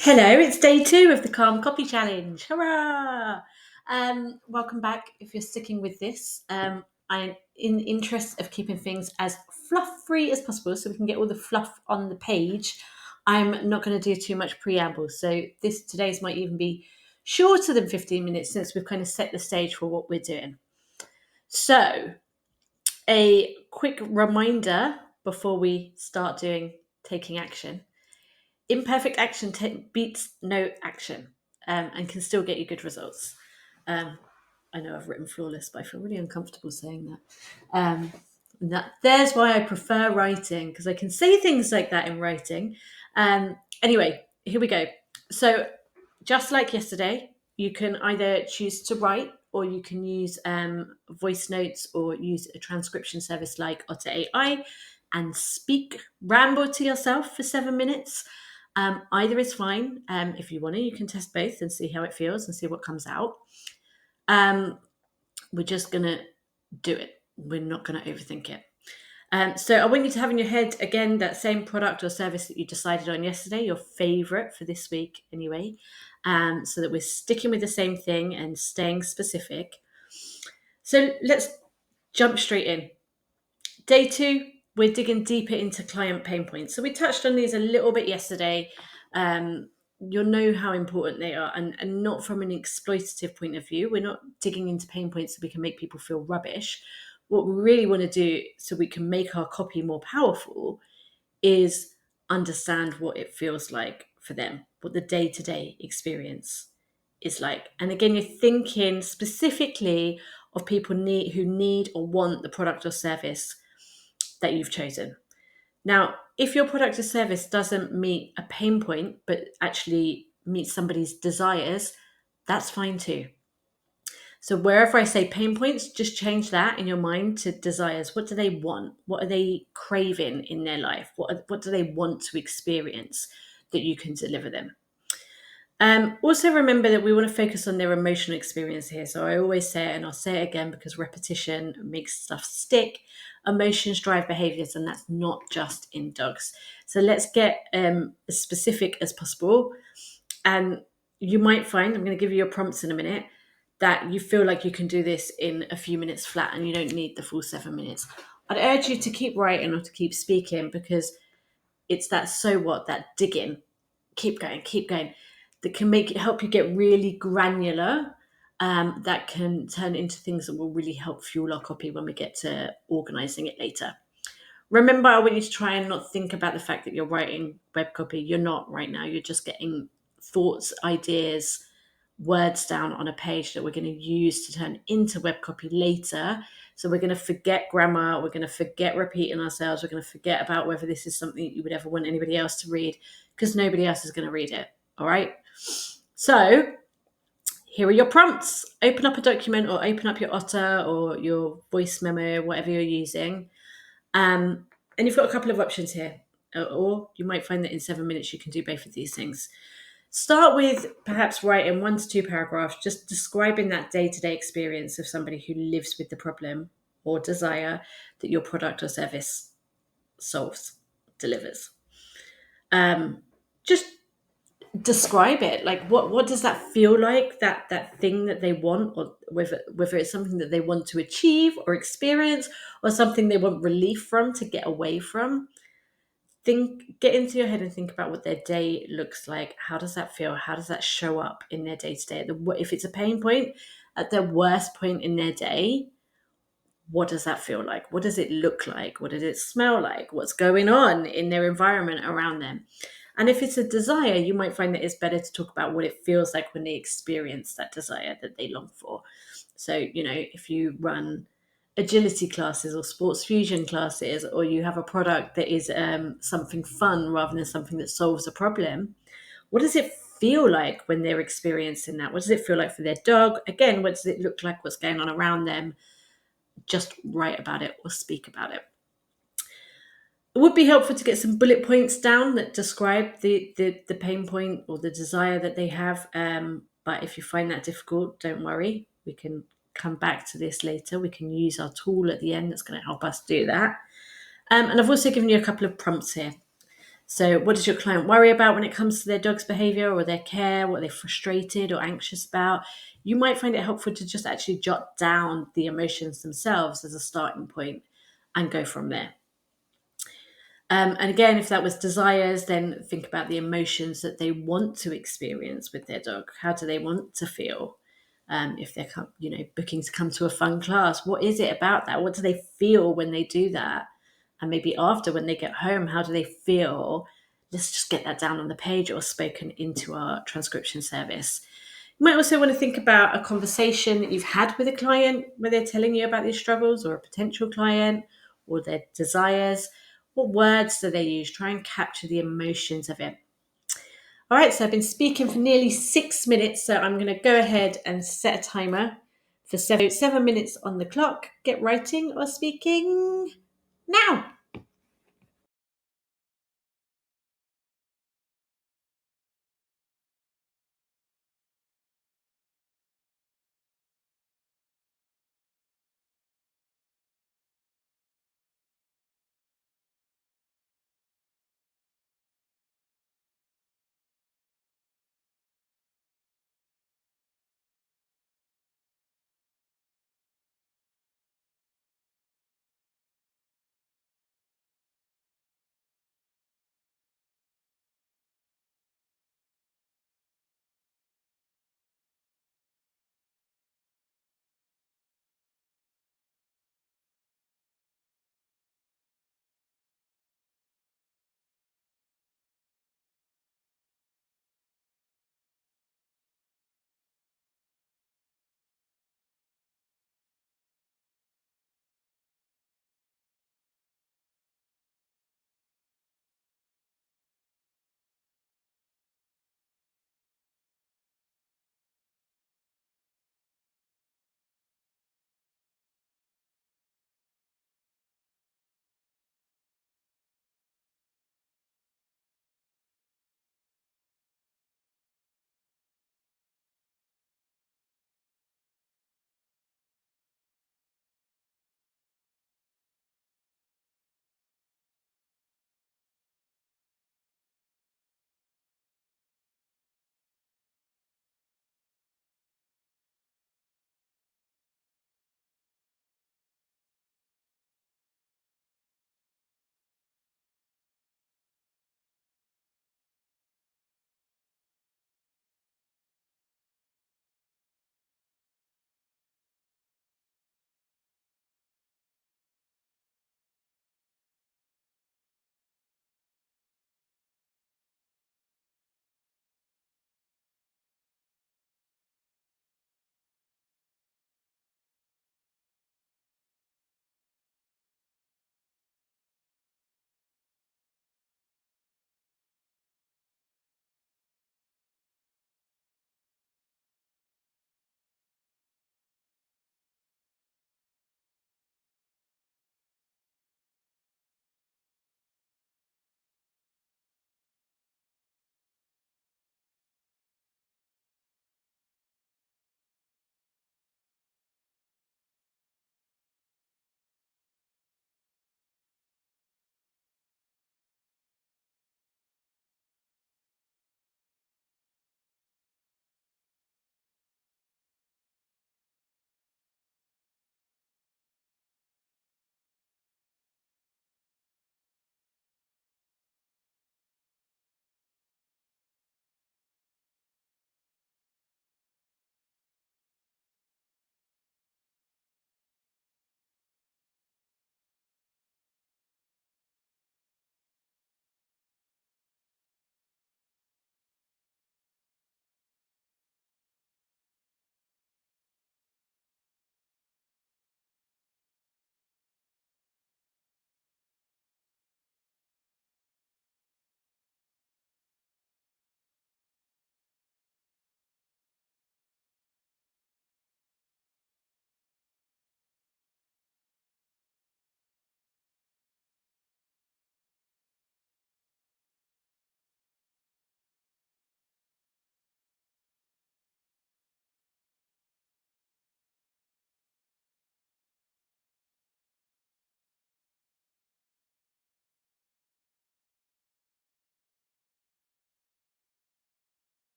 Hello, it's day 2 of the Calm Copy Challenge. Hurrah! Welcome back. If you're sticking with this, I'm in the interest of keeping things as fluff-free as possible so we can get all the fluff on the page. I'm not going to do too much preamble. So today's might even be shorter than 15 minutes since we've kind of set the stage for what we're doing. So a quick reminder before we start taking action. Imperfect action beats no action, and can still get you good results. I know I've written flawless, but I feel really uncomfortable saying that. There's why I prefer writing, because I can say things like that in writing. Anyway, here we go. So, just like yesterday, you can either choose to write or you can use voice notes or use a transcription service like Otter AI and ramble to yourself for 7 minutes. Either is fine. If you want to, you can test both and see how it feels and see what comes out. We're just going to do it. We're not going to overthink it. So I want you to have in your head, again, that same product or service that you decided on yesterday, your favorite for this week anyway, so that we're sticking with the same thing and staying specific. So let's jump straight in. Day 2, we're digging deeper into client pain points. So we touched on these a little bit yesterday. You'll know how important they are, and not from an exploitative point of view. We're not digging into pain points so we can make people feel rubbish. What we really want to do so we can make our copy more powerful is understand what it feels like for them, what the day-to-day experience is like. And again, you're thinking specifically of people who need or want the product or service that you've chosen. Now, if your product or service doesn't meet a pain point, but actually meets somebody's desires, that's fine too. So wherever I say pain points, just change that in your mind to desires. What do they want? What are they craving in their life? What do they want to experience that you can deliver them? Also remember that we want to focus on their emotional experience here. So I always say it, and I'll say it again because repetition makes stuff stick. Emotions drive behaviors, and that's not just in dogs. So let's get as specific as possible. And you might find, I'm going to give you your prompts in a minute, that you feel like you can do this in a few minutes flat and you don't need the full 7 minutes. I'd urge you to keep writing or to keep speaking, because it's that so what, that digging, keep going, that can help you get really granular. That can turn into things that will really help fuel our copy when we get to organizing it later. Remember, I want you to try and not think about the fact that you're writing web copy. You're not right now. You're just getting thoughts, ideas, words down on a page that we're going to use to turn into web copy later. So we're going to forget grammar. We're going to forget repeating ourselves. We're going to forget about whether this is something you would ever want anybody else to read, because nobody else is going to read it. All right. So here are your prompts. Open up a document or open up your Otter or your voice memo, whatever you're using. And you've got a couple of options here. Or you might find that in 7 minutes you can do both of these things. Start with perhaps writing 1 to 2 paragraphs, just describing that day-to-day experience of somebody who lives with the problem or desire that your product or service solves, delivers. Just describe it. Like, what does that feel like? That thing that they want, or whether it's something that they want to achieve or experience, or something they want relief from, to get away from. Get into your head and think about what their day looks like. How does that feel? How does that show up in their day to day? If it's a pain point, at their worst point in their day, what does that feel like? What does it look like? What does it smell like? What's going on in their environment around them? And if it's a desire, you might find that it's better to talk about what it feels like when they experience that desire that they long for. So, if you run agility classes or sports fusion classes, or you have a product that is something fun rather than something that solves a problem, what does it feel like when they're experiencing that? What does it feel like for their dog? Again, what does it look like? What's going on around them? Just write about it or speak about it. It would be helpful to get some bullet points down that describe the pain point or the desire that they have. But if you find that difficult, don't worry. We can come back to this later. We can use our tool at the end that's going to help us do that. And I've also given you a couple of prompts here. So, what does your client worry about when it comes to their dog's behavior or their care? What they're frustrated or anxious about? You might find it helpful to just actually jot down the emotions themselves as a starting point and go from there. And again, if that was desires, then think about the emotions that they want to experience with their dog. How do they want to feel? If they're, booking to come to a fun class, what is it about that? What do they feel when they do that? And maybe after, when they get home, how do they feel? Let's just get that down on the page or spoken into our transcription service. You might also want to think about a conversation that you've had with a client where they're telling you about their struggles, or a potential client, or their desires. What words do they use? Try and capture the emotions of it. All right, so I've been speaking for nearly 6 minutes, so I'm going to go ahead and set a timer for 7 minutes on the clock. Get writing or speaking now.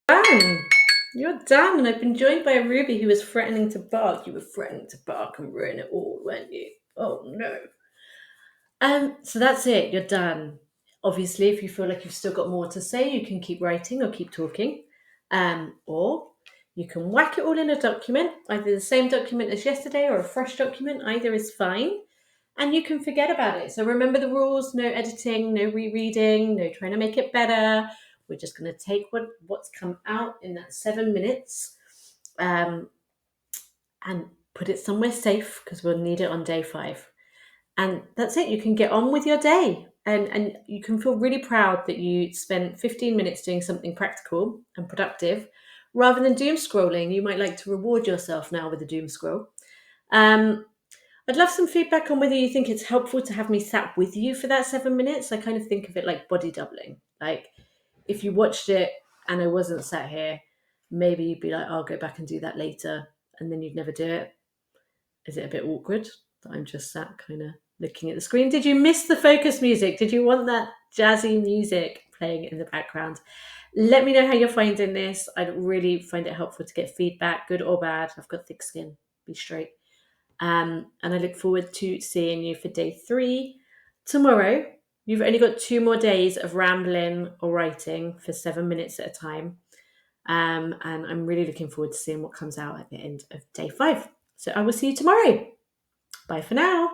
done. You're done. And I've been joined by Ruby, who was threatening to bark. You were threatening to bark and ruin it all, weren't you? Oh no. So that's it. You're done. Obviously, if you feel like you've still got more to say, you can keep writing or keep talking, or you can whack it all in a document, either the same document as yesterday or a fresh document. Either is fine, and you can forget about it. So remember the rules: no editing, no rereading, no trying to make it better. We're just going to take what's come out in that 7 minutes, and put it somewhere safe because we'll need it on day 5. And that's it. You can get on with your day. And you can feel really proud that you spent 15 minutes doing something practical and productive rather than doom scrolling. You might like to reward yourself now with a doom scroll. Um, I'd love some feedback on whether you think it's helpful to have me sat with you for that 7 minutes. I kind of think of it like body doubling. Like if you watched it and I wasn't sat here, maybe you'd be like, I'll go back and do that later. And then you'd never do it. Is it a bit awkward that I'm just sat kind of looking at the screen? Did you miss the focus music? Did you want that jazzy music playing in the background? Let me know how you're finding this. I'd really find it helpful to get feedback, good or bad. I've got thick skin, be straight. And I look forward to seeing you for day 3 tomorrow. You've only got 2 more days of rambling or writing for 7 minutes at a time. And I'm really looking forward to seeing what comes out at the end of day 5. So I will see you tomorrow. Bye for now.